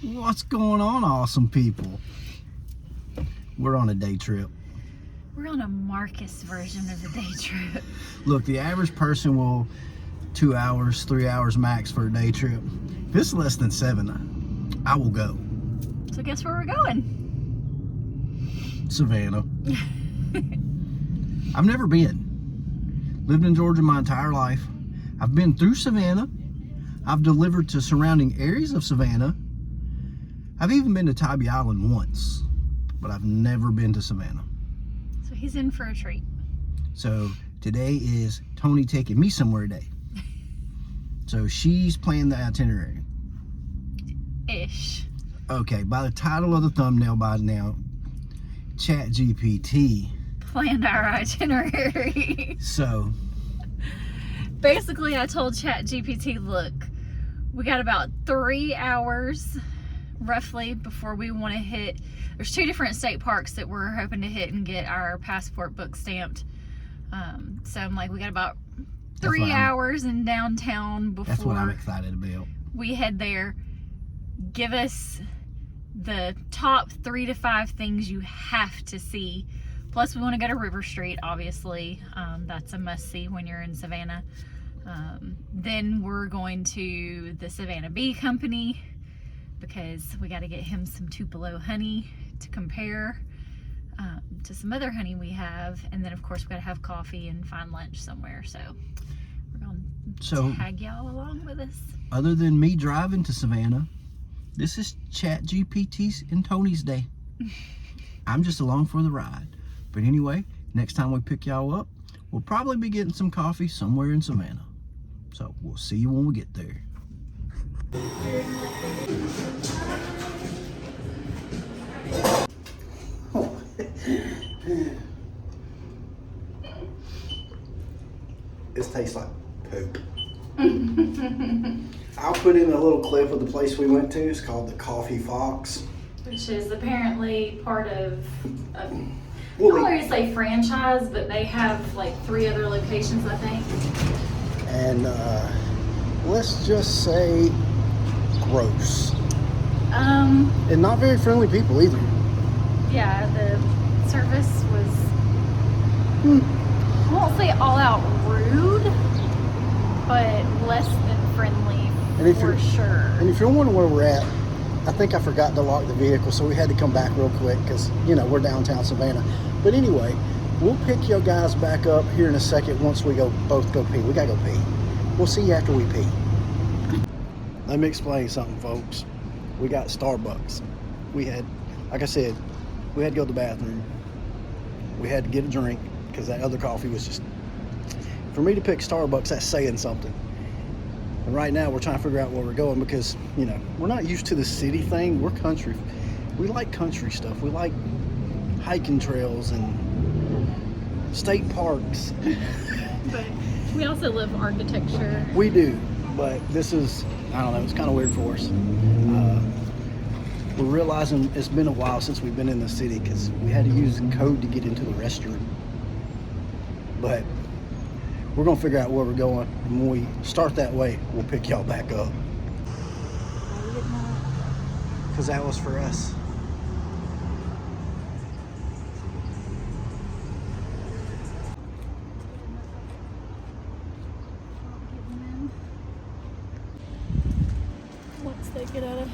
What's going on, awesome people? We're on a day trip. We're on a Marcus version of the day trip. Look, the average person will 2 hours, 3 hours max for a day trip. If it's less than 7, I will go. So guess where we're going? Savannah. I've never been. Lived in Georgia my entire life. I've been through Savannah. I've delivered to surrounding areas of Savannah. I've even been to Tybee Island once, but I've never been to Savannah. So he's in for a treat. So today is Tony taking me somewhere today. So she's planning the itinerary. Ish. Okay, by the title of the thumbnail by now, ChatGPT planned our itinerary. So basically I told ChatGPT, look, we got about 3 hours roughly before we want to hit. There's 2 different state parks that we're hoping to hit and get our passport book stamped. So I'm like, we got about 3 hours in downtown before. That's what I'm excited about. We head there. Give us the top 3 to 5 things you have to see. Plus we want to go to River Street, obviously. That's a must-see when you're in Savannah. Then we're going to the Savannah Bee Company because we got to get him some Tupelo honey to compare to some other honey we have. And then of course we got to have coffee and find lunch somewhere. So we're going to tag y'all along with us. Other than me driving to Savannah, this is ChatGPT's and Tony's day. I'm just along for the ride. But anyway, next time we pick y'all up, we'll probably be getting some coffee somewhere in Savannah. So we'll see you when we get there. This tastes like poop. I'll put in a little clip of the place we went to. It's called the Coffee Fox, which is apparently part of a, I don't want to say franchise, but they have like 3 other locations, I think. And let's just say gross. And not very friendly people either. Yeah, the service was, I won't say all out rude, but less than friendly for sure. And if you're wondering where we're at, I think I forgot to lock the vehicle, so we had to come back real quick because, you know, we're downtown Savannah. But anyway, we'll pick you guys back up here in a second once we both go pee. We gotta go pee. We'll see you after we pee. Let me explain something, folks. We got Starbucks. We had, like I said, we had to go to the bathroom. We had to get a drink because that other coffee was just, for me to pick Starbucks, that's saying something. And right now we're trying to figure out where we're going because, you know, we're not used to the city thing. We're country. We like country stuff. We like hiking trails and state parks. But we also love architecture. We do, but this is, I don't know, it's kind of weird for us. We're realizing it's been a while since we've been in the city because we had to use the code to get into the restroom. But we're gonna figure out where we're going, and when we start that way, we'll pick y'all back up. Because that was for us. Once they get out of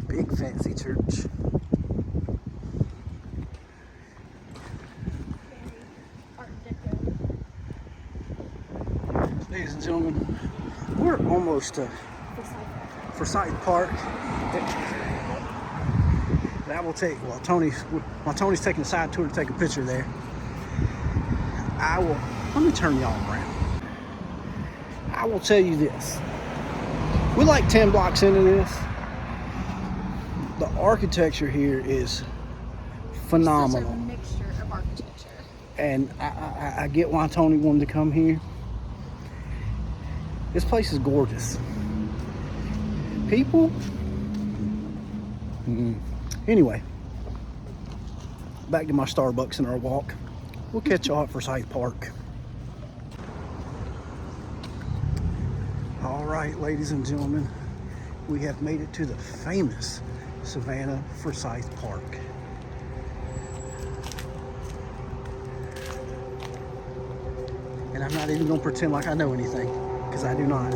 big fancy church. Ladies and gentlemen, we're almost to Forsyth Park. That will take, while Tony's taking a side tour to take a picture there, let me turn y'all around. I will tell you this. We're like 10 blocks into this. The architecture here is phenomenal. Such a mixture of architecture. And I get why Tony wanted to come here. This place is gorgeous. People. Anyway, back to my Starbucks and our walk. We'll catch y'all at Forsyth Park. All right, ladies and gentlemen, we have made it to the famous Savannah Forsyth Park. And I'm not even gonna pretend like I know anything, because I do not.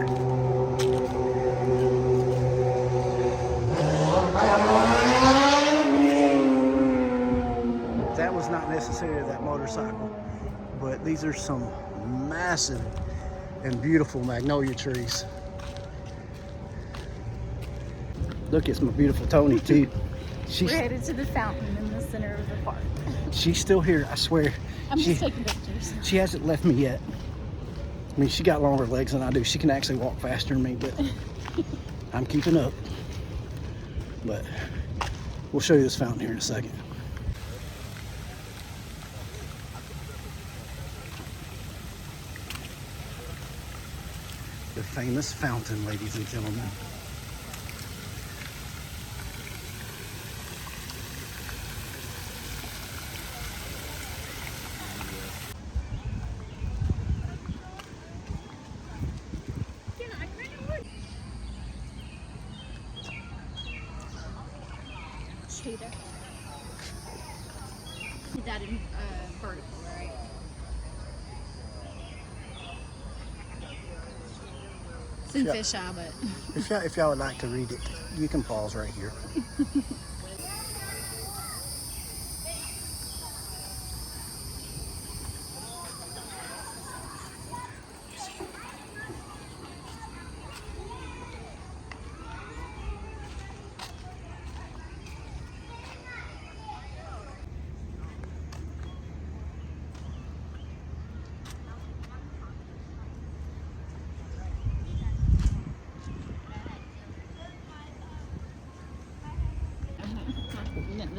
That was not necessarily that motorcycle, but these are some massive and beautiful magnolia trees. Look, it's my beautiful Tony too. We're headed to the fountain in the center of the park. She's still here, I swear. I'm just taking pictures. She hasn't left me yet. I mean, she got longer legs than I do. She can actually walk faster than me, but I'm keeping up. But we'll show you this fountain here in a second. The famous fountain, ladies and gentlemen. Cheetah. Is that in vertical, right? It's in fisheye, but If y'all would like to read it, you can pause right here.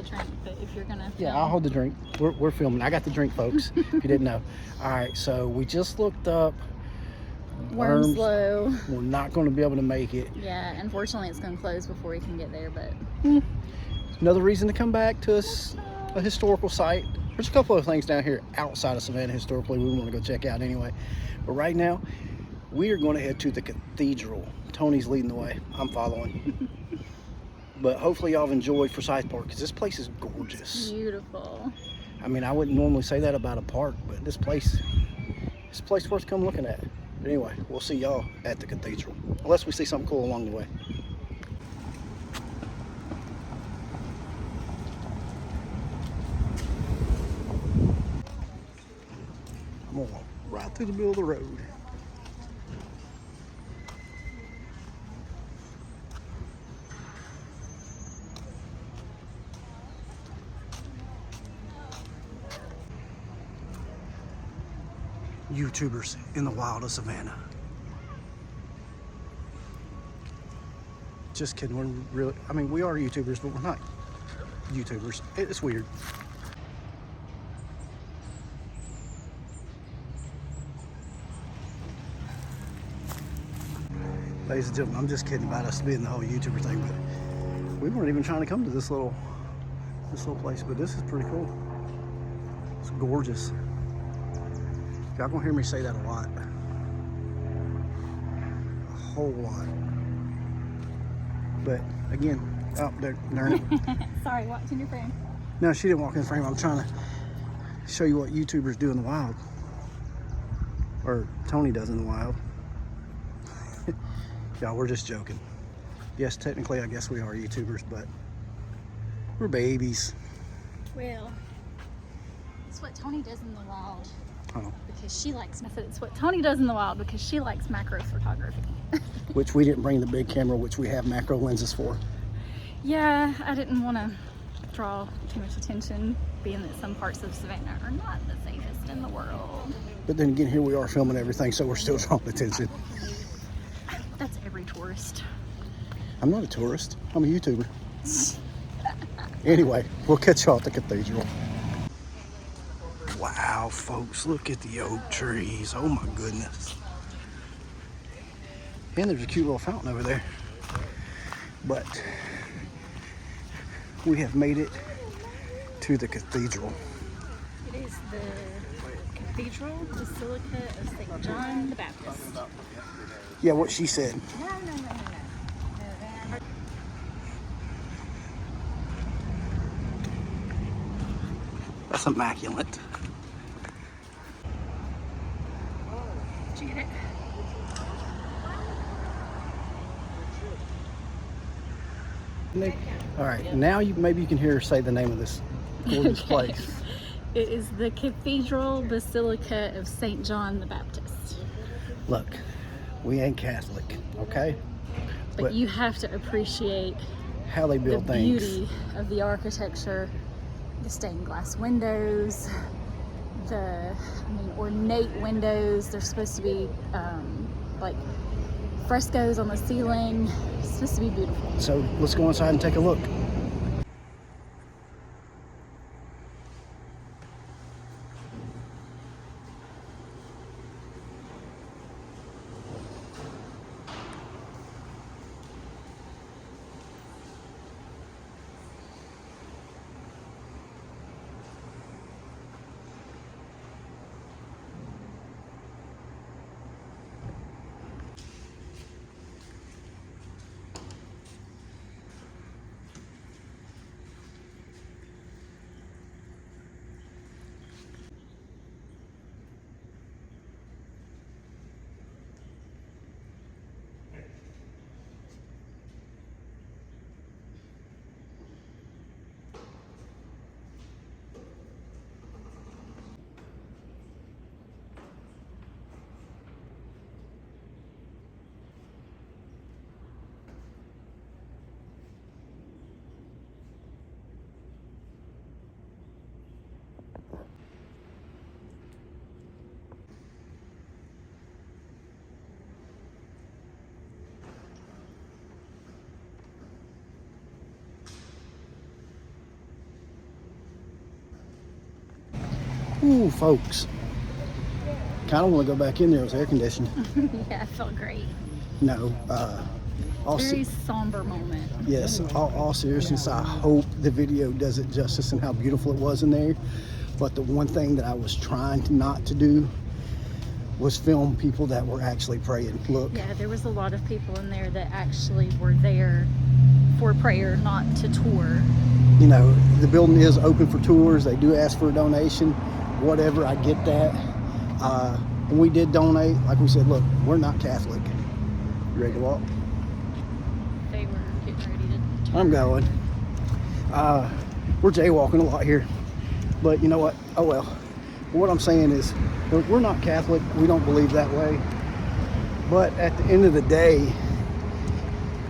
the drink, but if you're gonna film. Yeah, I'll hold the drink. We're filming. I got the drink, folks, if you didn't know. All right, so we just looked up Wormslow. We're not going to be able to make it. Yeah, unfortunately it's going to close before we can get there, but Another reason to come back to a historical site. There's a couple of things down here outside of Savannah historically we want to go check out anyway. But right now, we are going to head to the Cathedral. Tony's leading the way. I'm following. But hopefully y'all have enjoyed Forsyth Park, because this place is gorgeous. It's beautiful. I mean, I wouldn't normally say that about a park, but this place worth come looking at. But anyway, we'll see y'all at the Cathedral, unless we see something cool along the way. I'm gonna walk right through the middle of the road. YouTubers in the wild of Savannah. Just kidding, we're really, I mean, we are YouTubers, but we're not YouTubers. It's weird. Ladies and gentlemen, I'm just kidding about us being the whole YouTuber thing, but we weren't even trying to come to this little place, but this is pretty cool. It's gorgeous. Y'all gonna hear me say that a lot. A whole lot. But again, oh, there, Sorry, watching your frame. No, she didn't walk in the frame. I'm trying to show you what YouTubers do in the wild. Or Tony does in the wild. Y'all, we're just joking. Yes, technically, I guess we are YouTubers, but we're babies. Well, it's what Tony does in the wild. Oh. Because she likes, I said it's what Tony does in the wild because she likes macro photography. Which we didn't bring the big camera, which we have macro lenses for. Yeah, I didn't want to draw too much attention, being that some parts of Savannah are not the safest in the world. But then again, here we are filming everything, so we're still drawing attention. That's every tourist. I'm not a tourist. I'm a YouTuber. Anyway, we'll catch y'all at the Cathedral. Wow, folks, look at the oak trees. Oh my goodness. And there's a cute little fountain over there. But we have made it to the Cathedral. It is the Cathedral Basilica of St. John the Baptist. Yeah, what she said. No. That's immaculate. Did you get it? All right, now maybe you can hear her say the name of this gorgeous place. It is the Cathedral Basilica of St. John the Baptist. Look, we ain't Catholic, okay? But you have to appreciate how they build the things. beauty of the architecture, the stained glass windows, ornate windows. They're supposed to be like frescoes on the ceiling. It's supposed to be beautiful. So let's go inside and take a look. Ooh, folks. Kind of want to go back in there. It was air conditioned. Yeah, it felt great. No, Very somber moment. yes, all seriousness, I hope the video does it justice and how beautiful it was in there. But the one thing that I was trying not to do was film people that were actually praying. Look. Yeah, there was a lot of people in there that actually were there for prayer, not to tour. You know, the building is open for tours. They do ask for a donation, whatever, I get that. And we did donate. Like we said, look, we're not Catholic. You ready to walk? They were getting ready to turn. I'm going. We're jaywalking a lot here. But you know what? Oh well. What I'm saying is, we're not Catholic. We don't believe that way. But at the end of the day,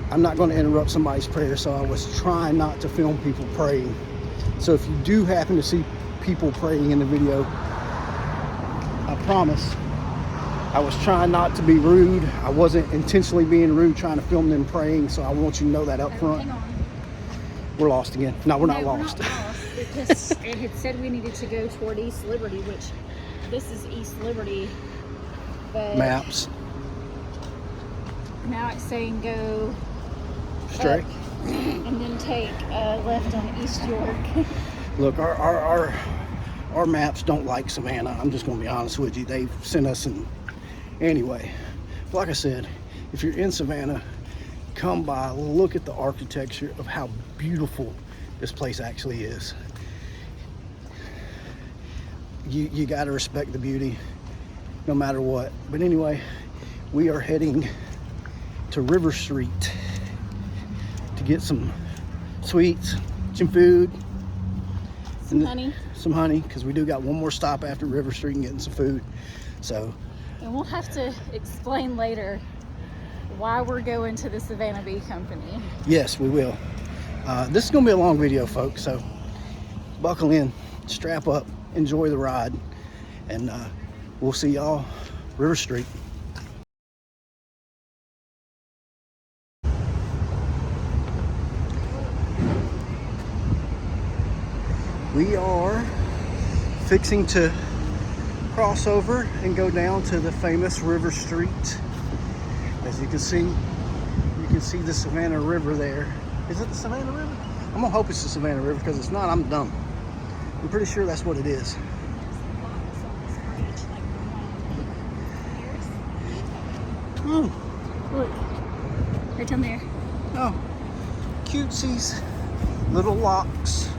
I'm not going to interrupt somebody's prayer, so I was trying not to film people praying. So if you do happen to see people praying in the video, I promise I was trying not to be rude. I wasn't intentionally being rude trying to film them praying, so I want you to know that up front. Hang on. We're lost again. No, we're not No, lost. We're not lost because it had said we needed to go toward East Liberty, which this is East Liberty. But Maps. now it's saying go Straight. up and then take left on East York. Look, our maps don't like Savannah. I'm just going to be honest with you. They've sent us in. Anyway, like I said, if you're in Savannah, come by, look at the architecture of how beautiful this place actually is. You got to respect the beauty no matter what. But anyway, we are heading to River Street to get some sweets, some food, Some honey. Some honey, because we do got one more stop after River Street and getting some food. So, And we'll have to explain later why we're going to the Savannah Bee Company. yes, we will. This is going to be a long video, folks, so buckle in, strap up, enjoy the ride, and we'll see y'all River Street. We are fixing to cross over and go down to the famous River Street. As you can see the Savannah River there. Is it the Savannah River? I'm gonna hope it's the Savannah River, because if it's not, I'm dumb. I'm pretty sure that's what it is. Right down there. Oh, cutesies, little locks.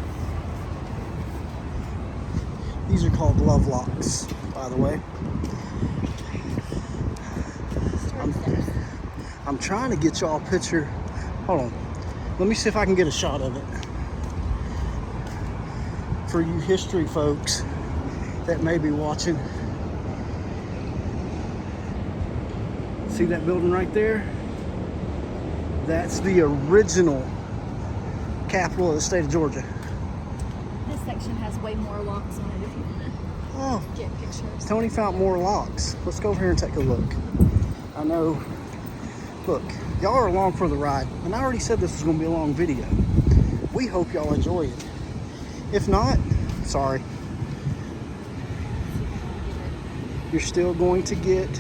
These are called love locks, by the way. I'm trying to get y'all a picture. Hold on. Let me see if I can get a shot of it. For you history folks that may be watching. See that building right there? That's the original capital of the state of Georgia. This section has way more locks on it if you want to get pictures. Tony found more locks. Let's go over here and take a look. I know, look, y'all are along for the ride, and I already said this was going to be a long video. We hope y'all enjoy it. If not, sorry. You're still going to get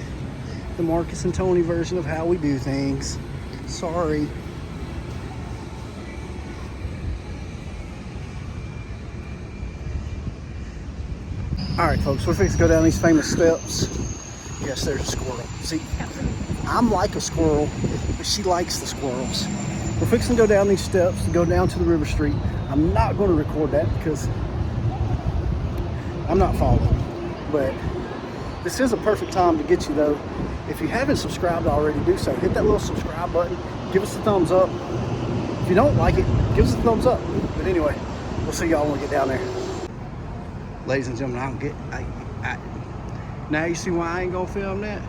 the Marcus and Tony version of how we do things. Sorry. All right, folks, we're fixing to go down these famous steps. Yes, there's a squirrel. See, I'm like a squirrel, but she likes the squirrels. We're fixing to go down these steps to go down to the river street. I'm not going to record that because I'm not following. But this is a perfect time to get you, though. If you haven't subscribed already, do so. Hit that little subscribe button. Give us a thumbs up. If you don't like it, give us a thumbs up. But anyway, we'll see y'all when we get down there. Ladies and gentlemen, I don't get... now you see why I ain't gonna film that?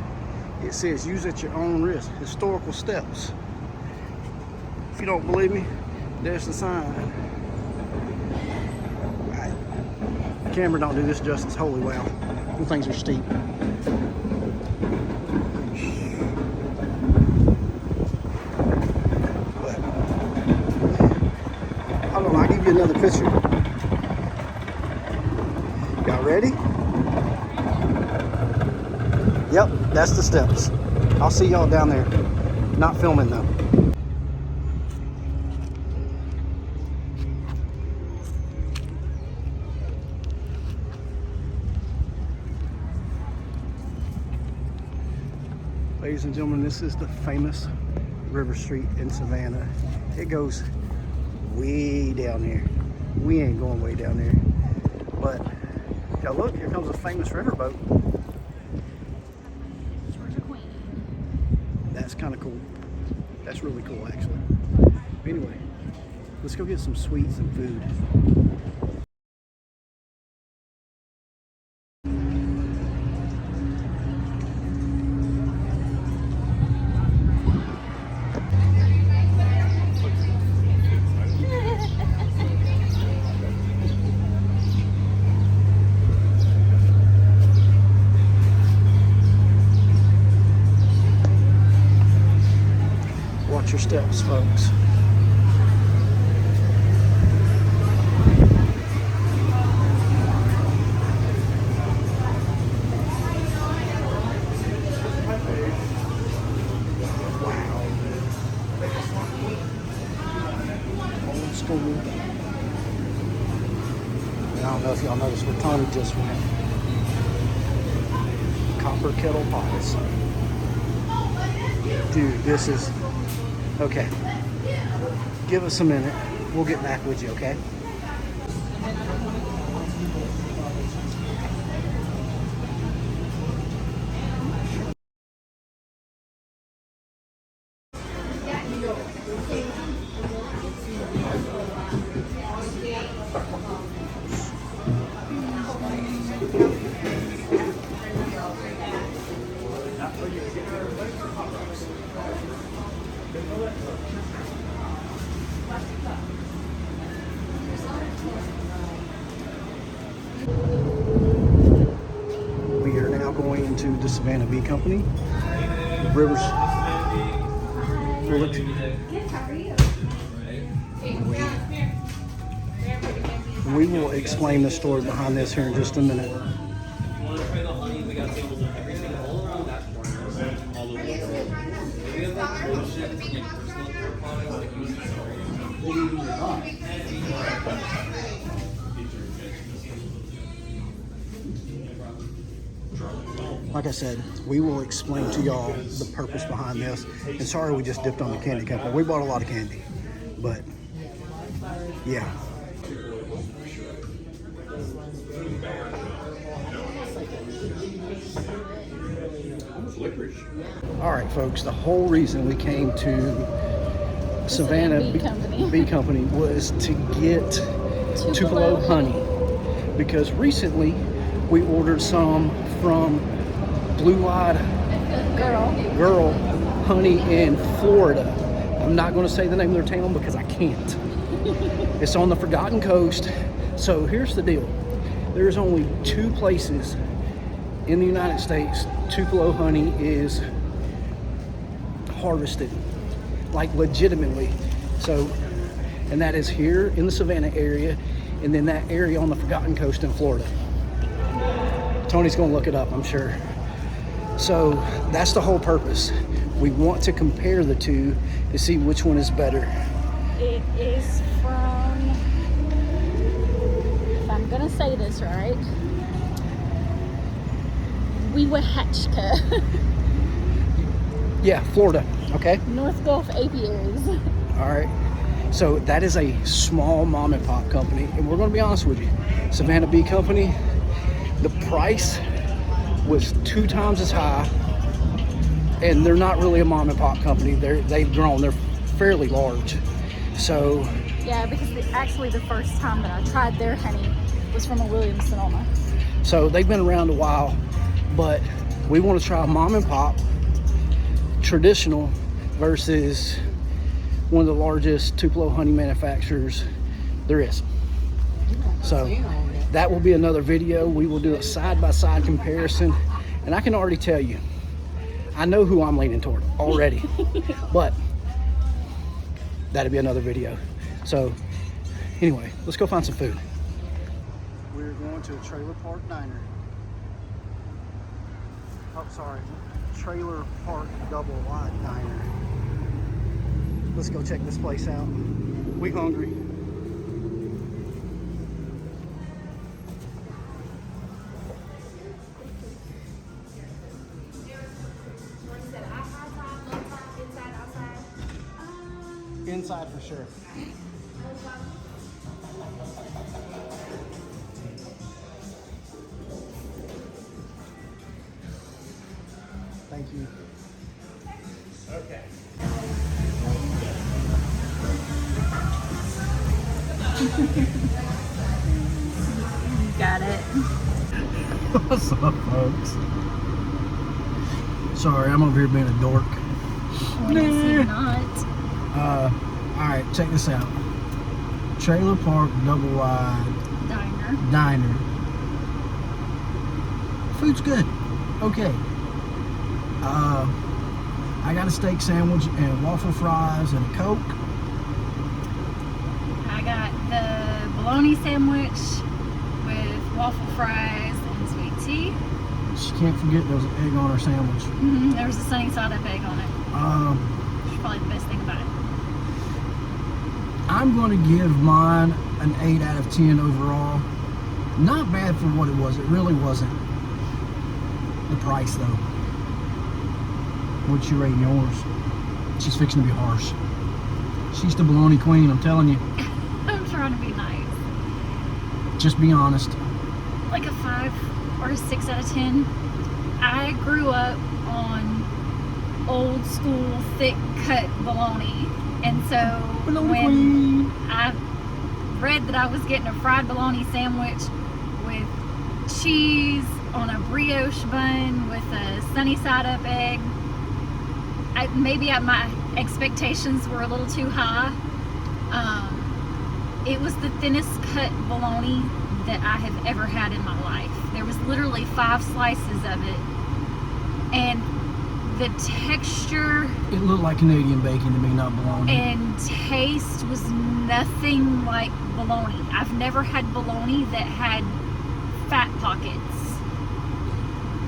It says use at your own risk. Historical steps. If you don't believe me, there's the sign. The camera don't do this justice. Holy wow. Them things are steep. But, hold on, I'll give you another picture. Y'all ready? Yep, that's the steps. I'll see y'all down there. Not filming though. Ladies and gentlemen, this is the famous River Street in Savannah. It goes way down here. We ain't going way down there. But, y'all look, here comes a famous riverboat. Georgia Queen. That's kind of cool. That's really cool, actually. Anyway, let's go get some sweets and food. Watch your steps, folks. Wow. Old school. I don't know if y'all noticed where Tony just went. Copper kettle pots. Dude, this is... Okay, give us a minute. We'll get back with you, okay? We are now going into the Savannah Bee Company. Rivers. Good, how are you? We will explain the story behind this here in just a minute. like I said, we will explain to y'all the purpose behind this. And sorry we just dipped on the candy company. We bought a lot of candy, but yeah. All right, folks, the whole reason we came to Savannah Bee Company was to get Tupelo honey, because recently we ordered some from Blue-Eyed Girl Honey in Florida. I'm not going to say the name of their town because I can't. It's on the Forgotten Coast. So here's the deal. There's only 2 places in the United States Tupelo honey is harvested, like legitimately. So, and that is here in the Savannah area, and then that area on the Forgotten Coast in Florida. Tony's gonna look it up, I'm sure. So that's the whole purpose. We want to compare the two to see which one is better. It is from, if I'm gonna say this right, Weehawken. Yeah, Florida, okay? North Gulf apiaries. All right. So that is a small mom and pop company, and we're gonna be honest with you. Savannah Bee Company, the price was 2 times as high, and they're not really a mom and pop company. They've grown, they're fairly large. So yeah, because actually the first time that I tried their honey was from a Williams Sonoma. So they've been around a while, but we want to try mom and pop, traditional, versus one of the largest Tupelo honey manufacturers there is. So that will be another video. We will do a side-by-side comparison, and I can already tell you, I know who I'm leaning toward already, but that'll be another video. So anyway, let's go find some food. We're going to a Trailer Park Diner. Oh, sorry, Trailer Park Double Wide Diner. Let's go check this place out. We hungry. Inside for sure. Thank you. Okay. Got it. What's up, folks? Sorry, I'm over here being a dork. When it's not. Alright, check this out. Trailer Park Double Wide Diner. Food's good. Okay. I got a steak sandwich and waffle fries and a Coke. I got the bologna sandwich with waffle fries and sweet tea. She can't forget there was an egg on her sandwich. There was a sunny side up egg on it. It's probably the best thing about it. I'm going to give mine an 8 out of 10 overall. Not bad for what it was. It really wasn't. The price, though. What'd you rate yours? She's fixing to be harsh. She's the bologna queen, I'm telling you. I'm trying to be nice. Just be honest. Like a 5 or a 6 out of 10. I grew up on old school thick cut bologna, and so when I read that I was getting a fried bologna sandwich with cheese on a brioche bun with a sunny side up egg, my expectations were a little too high. It was the thinnest cut bologna that I have ever had in my life. There was literally 5 slices of it, and the texture, it looked like Canadian bacon to me, not bologna. And taste was nothing like bologna. I've never had bologna that had fat pockets.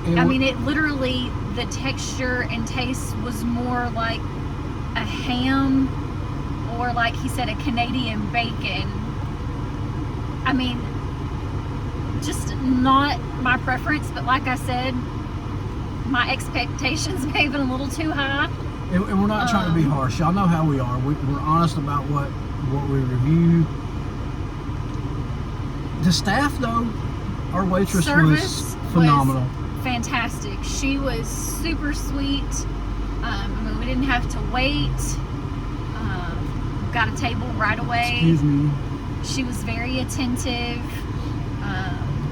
It literally, the texture and taste was more like a ham, or like he said, a Canadian bacon. Just not my preference, but like I said, my expectations may have been a little too high. And we're not trying to be harsh. Y'all know how we are. We're honest about what we review. The staff, though, our waitress was phenomenal. Was fantastic. She was super sweet. I mean, we didn't have to wait. Got a table right away. Excuse me. She was very attentive.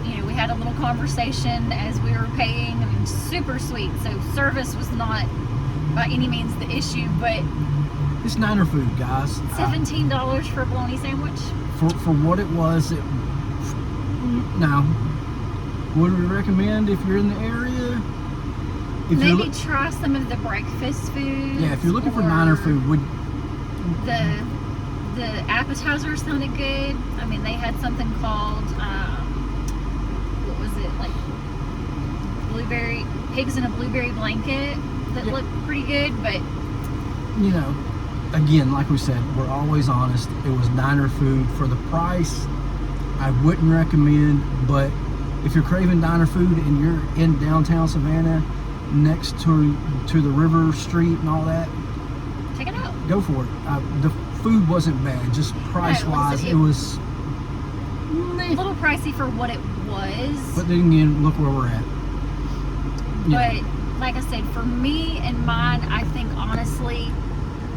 You know, we had a little conversation as we were paying. I mean, super sweet. So service was not by any means the issue, but It's Niner food, guys. $17 for a bologna sandwich. For what it was, now, would we recommend if you're in the area? If Maybe try some of the breakfast foods. Yeah, if you're looking for Niner food, the appetizers sounded good. I mean, they had something called what was it, like blueberry pigs in a blueberry blanket that looked pretty good. But you know, again, like we said, we're always honest. It was Niner food for the price. I wouldn't recommend, but if you're craving Niner food and you're in downtown Savannah, next to the river street and all that, check it out. go for it. The food wasn't bad, just price wise, it was a little pricey for what it was. But then again, look where we're at. But like I said, for me and mine, I think honestly,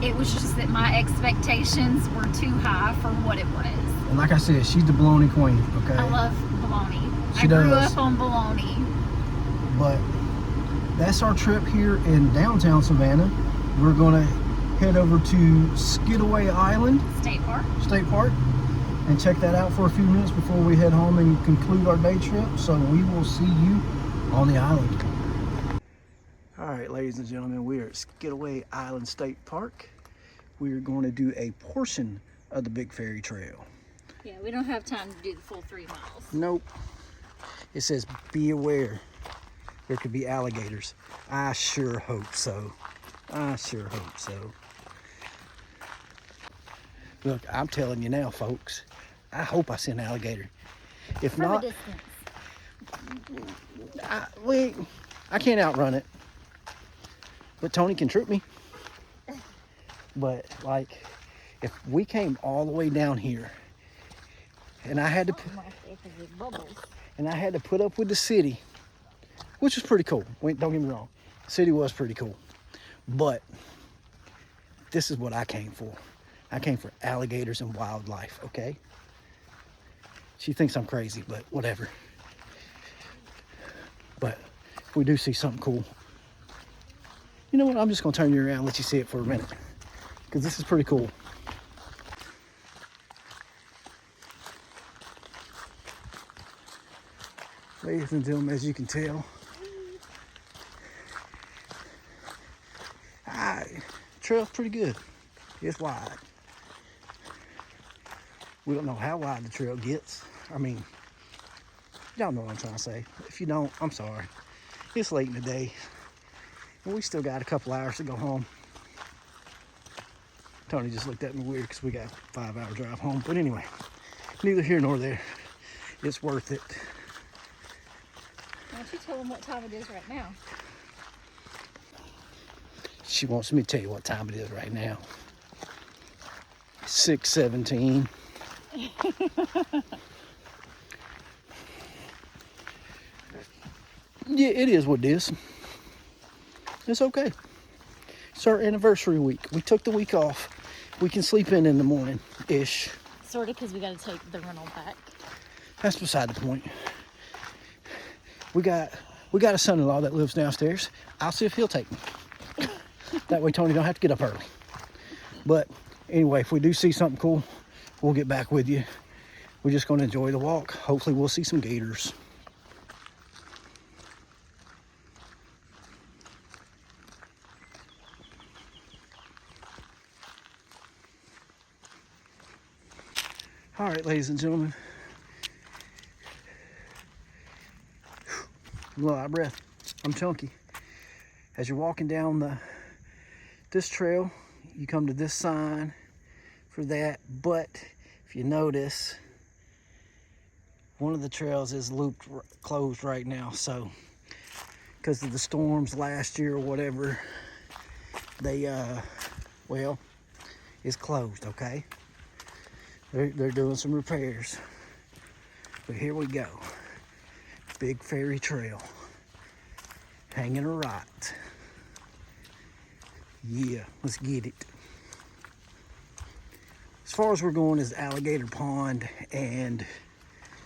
it was just that my expectations were too high for what it was. And like I said, she's the bologna queen, okay? I love bologna. She grew does. up on bologna. But that's our trip here in downtown Savannah. We're gonna head over to Skidaway Island State Park and check that out for a few minutes before we head home and conclude our day trip. So we will see you on the island. All right, ladies and gentlemen, we are at Skidaway Island State Park. We are going to do a portion of the Big Ferry Trail. Yeah, we don't have time to do the full 3 miles. Nope. It says be aware. There could be alligators. I sure hope so. I sure hope so. Look, I'm telling you now, folks. I hope I see an alligator. If From not, a distance. I can't outrun it. But Tony can trip me. But like, if we came all the way down here, and I had to put up with the city, which was pretty cool. Don't get me wrong, the city was pretty cool. But this is what I came for. I came for alligators and wildlife, okay? She thinks I'm crazy, but whatever. But if we do see something cool, you know what? I'm just gonna turn you around and let you see it for a minute, because this is pretty cool. Ladies and gentlemen, as you can tell, trail's pretty good. It's wide. We don't know how wide the trail gets. I mean, y'all know what I'm trying to say. If you don't, I'm sorry. It's late in the day, and we still got a couple hours to go home. Tony just looked at me weird because we got a 5-hour drive home. But anyway, neither here nor there. It's worth it. Why don't you tell them what time it is right now? She wants me to tell you what time it is right now. 6:17. Yeah, it is what it is. It's okay. It's our anniversary week. We took the week off. We can sleep in the morning-ish. Sort of, because we got to take the rental back. That's beside the point. We got a son-in-law that lives downstairs. I'll see if he'll take me. That way Tony don't have to get up early. But anyway, if we do see something cool, we'll get back with you. We're just going to enjoy the walk. Hopefully we'll see some gators. All right, ladies and gentlemen. I'm a little out of breath. I'm chunky. As you're walking down this trail, you come to this sign for that. But if you notice, one of the trails is closed right now. So because of the storms last year or whatever, they, well, it's closed, okay? They're doing some repairs. But here we go. Big Ferry Trail. Hanging a right. Yeah, let's get it. As far as we're going is Alligator Pond and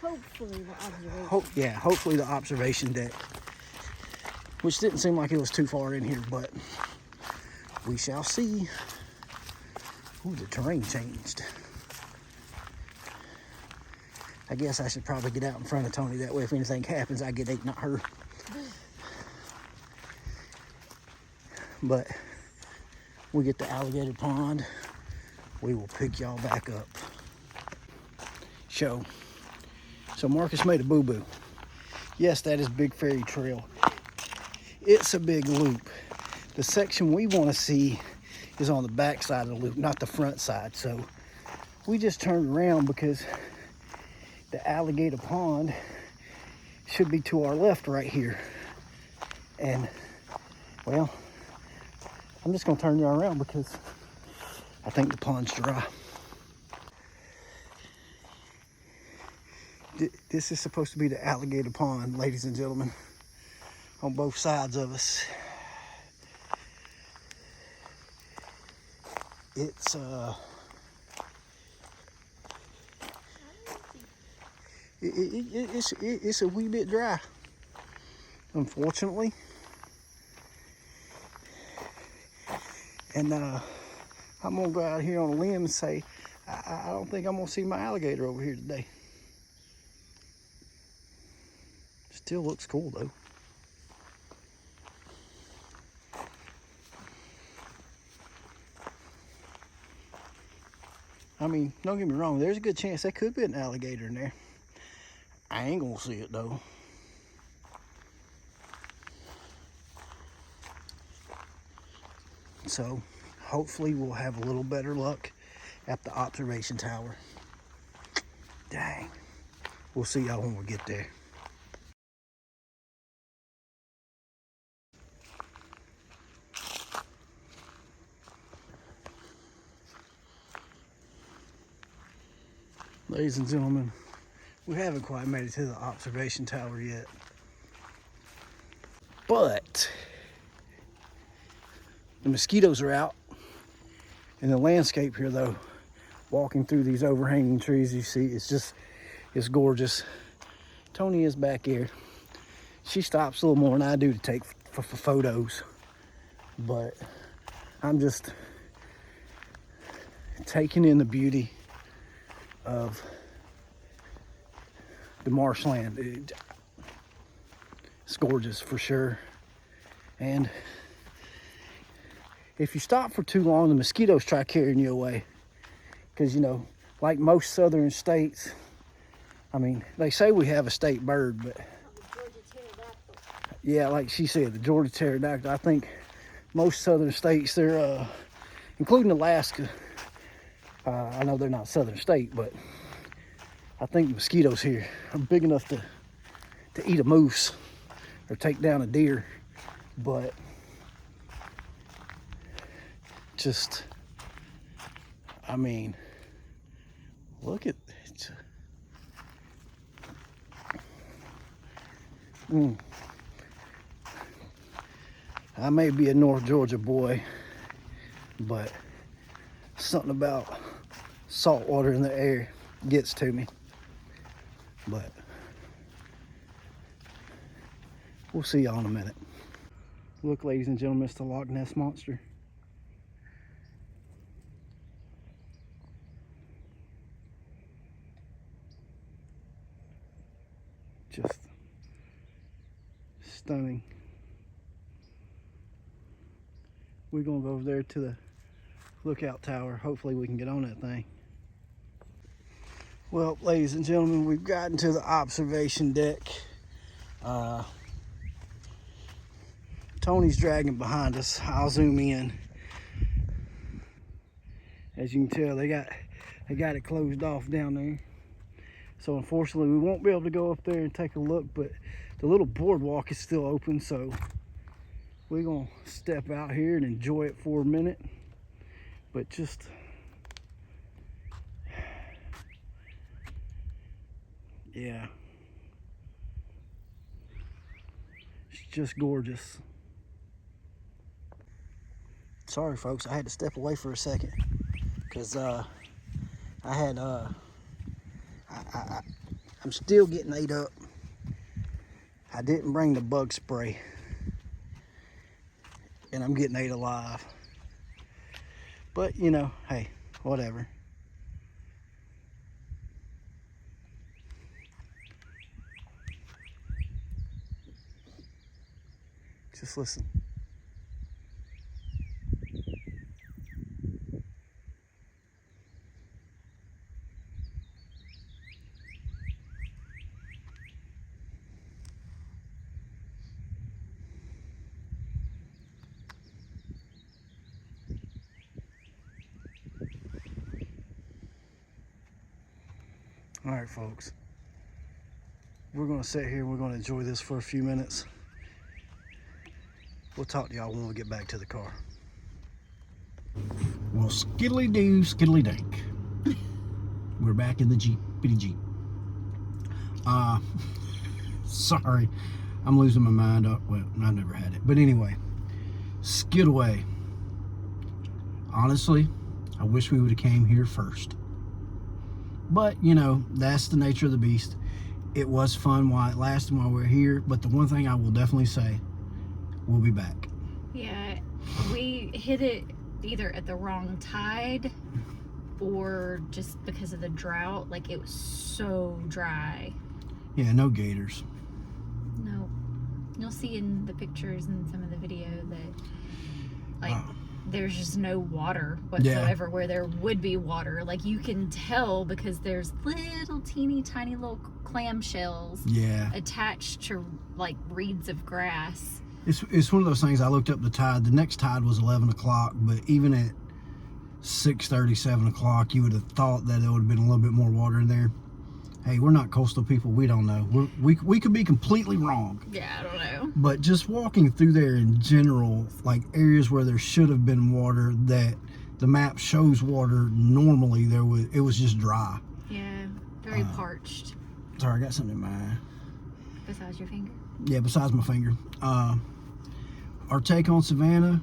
Hopefully the observation. hopefully the observation deck. Which didn't seem like it was too far in here, but we shall see. Ooh, the terrain changed. I guess I should probably get out in front of Tony. That way if anything happens, I get ate, not her. But we get to Alligator Pond. We will pick y'all back up. So Marcus made a boo-boo. Yes, that is Big Ferry Trail. It's a big loop. The section we want to see is on the back side of the loop, not the front side. So we just turned around because the Alligator Pond should be to our left right here. And, well, I'm just gonna turn you around because I think the pond's dry. This is supposed to be the Alligator Pond, ladies and gentlemen, on both sides of us. It's a wee bit dry, unfortunately. And I'm gonna go out here on a limb and say I don't think I'm gonna see my alligator over here today. Still looks cool though. I mean, don't get me wrong, there's a good chance there could be an alligator in there. I ain't gonna see it though. So hopefully we'll have a little better luck at the observation tower. Dang. We'll see y'all when we get there. Ladies and gentlemen, we haven't quite made it to the observation tower yet. But the mosquitoes are out. And the landscape here though, walking through these overhanging trees you see, it's gorgeous. Tony is back here. She stops a little more than I do to take photos. But I'm just taking in the beauty of the marshland. It's gorgeous for sure. And if you stop for too long, the mosquitoes try carrying you away. Because, you know, like most southern states, I mean, they say we have a state bird, but yeah, like she said, the Georgia pterodactyl. I think most southern states, they're, including Alaska, I know they're not a southern state, but I think the mosquitoes here are big enough to eat a moose or take down a deer. But just, I mean, look at it. I may be a North Georgia boy, but something about salt water in the air gets to me. But we'll see y'all in a minute. Look, ladies and gentlemen, it's the Loch Ness Monster. Just stunning. We're gonna go over there to the lookout tower. Hopefully we can get on that thing. Well, ladies and gentlemen, we've gotten to the observation deck. Tony's dragging behind us. I'll zoom in. As you can tell, they got it closed off down there. So unfortunately, we won't be able to go up there and take a look, but the little boardwalk is still open, so we're gonna step out here and enjoy it for a minute. But just, yeah, it's just gorgeous. Sorry folks, I had to step away for a second because I'm still getting ate up. I didn't bring the bug spray and I'm getting ate alive. But you know, hey, whatever. Just listen. All right, folks. We're gonna sit here and we're gonna enjoy this for a few minutes. We'll talk to y'all when we get back to the car. Well, skiddly doo, skiddly dank. We're back in the Jeepity Jeep. Sorry, I'm losing my mind. Well, I've never had it, but anyway, Skidaway. Honestly, I wish we would have came here first. But, you know, that's the nature of the beast. It was fun while it lasted while we were here. But the one thing I will definitely say, we'll be back. Yeah, we hit it either at the wrong tide or just because of the drought. Like, it was so dry. Yeah, no gators. No. You'll see in the pictures and some of the video that, like, there's just no water whatsoever where there would be water. Like, you can tell because there's little teeny tiny little clam shells attached to like reeds of grass. It's one of those things. I looked up the tide. The next tide was 11 o'clock, but even at 6:30, 7 o'clock, you would have thought that there would have been a little bit more water in there. Hey, we're not coastal people. We don't know. We could be completely wrong. Yeah, I don't know. But just walking through there in general, like areas where there should have been water, that the map shows water, normally it was just dry. Yeah, very parched. Sorry, I got something in my eye. Besides your finger? Yeah, besides my finger. Our take on Savannah,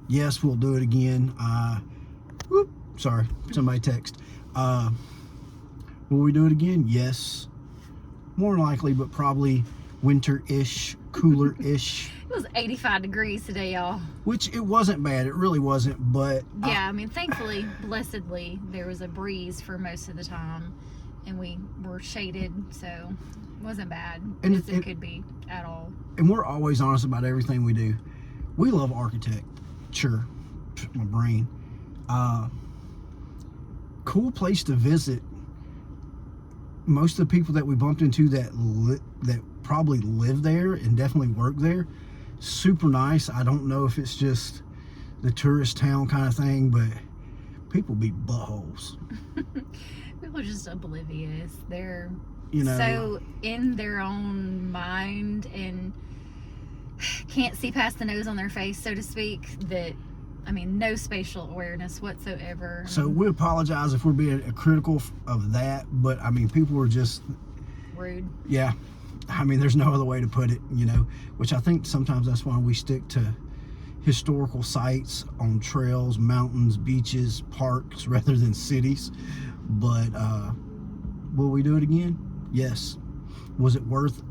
yes, we'll do it again. Sorry, somebody text. Will we do it again? Yes. More than likely, but probably winter-ish, cooler-ish. It was 85 degrees today, y'all. Which it wasn't bad. It really wasn't, but... Yeah, I mean, thankfully, blessedly, there was a breeze for most of the time. And we were shaded, so it wasn't bad. As it could be at all. And we're always honest about everything we do. We love architecture. My brain. Cool place to visit. Most of the people that we bumped into that probably live there and definitely work there, super nice. I don't know if it's just the tourist town kind of thing, but people be buttholes. People are just oblivious. They're so in their own mind and can't see past the nose on their face, so to speak, that, I mean, no spatial awareness whatsoever. So we apologize if we're being critical of that, but I mean, people were just rude. Yeah, I mean, there's no other way to put it, which I think sometimes that's why we stick to historical sites on trails, mountains, beaches, parks, rather than cities. But will we do it again? Yes. Was it worth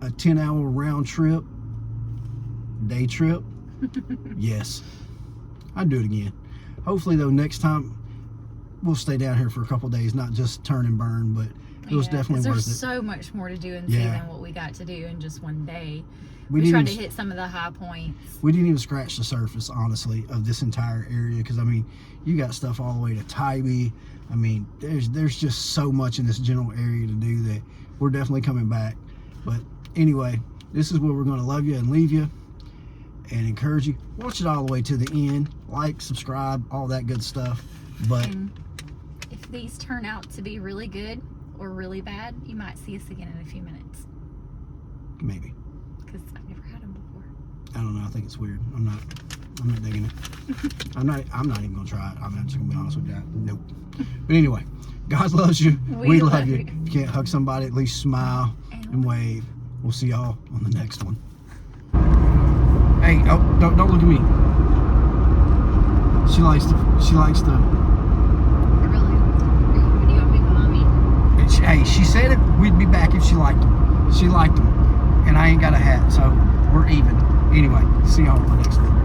a 10-hour round trip, day trip? Yes. I'd do it again. Hopefully, though, next time we'll stay down here for a couple days, not just turn and burn, but it was definitely worth it. There's so much more to do and see than what we got to do in just one day. We tried to hit some of the high points. We didn't even scratch the surface, honestly, of this entire area, because, I mean, you got stuff all the way to Tybee. I mean, there's just so much in this general area to do that we're definitely coming back. But anyway, this is where we're going to love you and leave you and encourage you. Watch it all the way to the end. Like, subscribe, all that good stuff. But and if these turn out to be really good or really bad, you might see us again in a few minutes. Maybe. Because I've never had them before. I don't know. I think it's weird. I'm not digging it. I'm not even gonna try it. I'm just gonna be honest with you. Nope. But anyway, God loves you. We love you. If you can't hug somebody, at least smile and wave. We'll see y'all on the next one. Hey, oh, don't look at me. She likes to. Really? Are you videoing me behind me? Hey, she said it. We'd be back if she liked them. She liked them, and I ain't got a hat, so we're even. Anyway, see y'all on the next one.